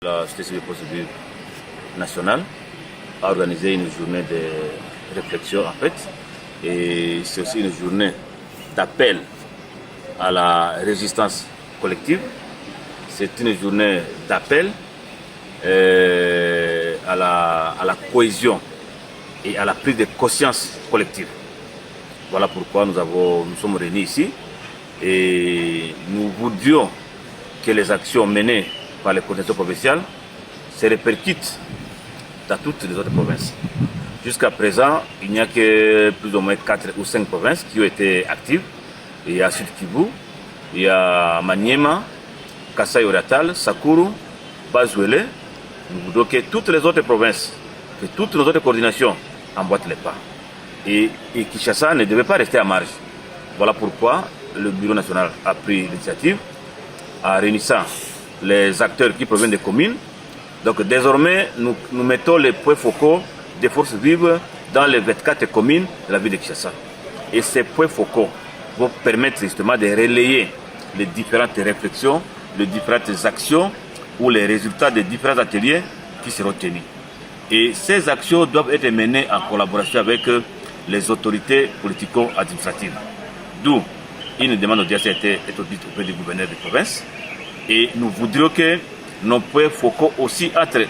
La société civile procédure nationale a organisé une journée de réflexion en fait, et c'est aussi une journée d'appel à la résistance collective. C'est une journée d'appel à la cohésion et à la prise de conscience collective. Voilà pourquoi nous sommes réunis ici et nous voudrions que les actions menées par les coordinations provinciales se répercutent dans toutes les autres provinces. Jusqu'à présent, il n'y a que plus ou moins 4 ou 5 provinces qui ont été actives. Il y a Sud Kivu, il y a Maniema, Kasai Oriental, Sakuru, Bazuele. Nous voudrions que toutes les autres provinces, que toutes nos autres coordinations emboîtent les pas. Et Kinshasa ne devait pas rester à marge. Voilà pourquoi le Bureau national a pris l'initiative en réunissant les acteurs qui proviennent des communes. Donc désormais, nous mettons les points focaux des forces vives dans les 24 communes de la ville de Kinshasa. Et ces points focaux vont permettre justement de relayer les différentes réflexions, les différentes actions ou les résultats des différents ateliers qui seront tenus. Et ces actions doivent être menées en collaboration avec les autorités politico-administratives. D'où une demande d'audience a été introduite auprès du gouverneur de province. Et nous voudrions que nos points focaux aussi entrent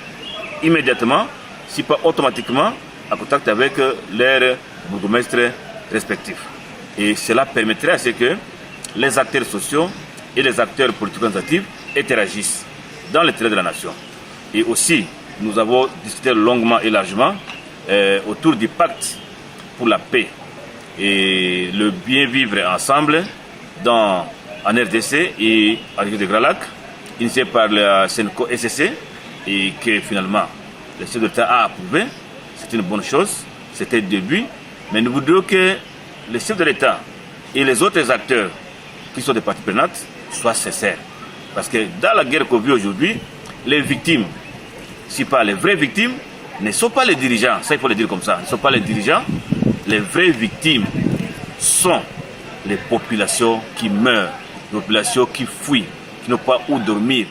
immédiatement, si pas automatiquement, en contact avec leurs bourgmestres respectifs. Et cela permettrait à ce que les acteurs sociaux et les acteurs politico-administratifs interagissent dans l'intérêt de la nation. Et aussi, nous avons discuté longuement et largement autour du pacte pour la paix et le bien vivre ensemble en RDC et en région de Grand Lac, initié par la Senco SCC et que finalement le chef de l'État a approuvé. C'est une bonne chose, c'était le début, mais nous voudrions que le chef de l'État et les autres acteurs qui sont des parties prenantes soient sincères. Parce que dans la guerre qu'on vit aujourd'hui, les victimes, si pas les vraies victimes, ne sont pas les dirigeants, ça il faut le dire comme ça, ne sont pas les dirigeants, les vraies victimes sont les populations qui meurent, les populations qui fuient, qui n'ont pas où dormir.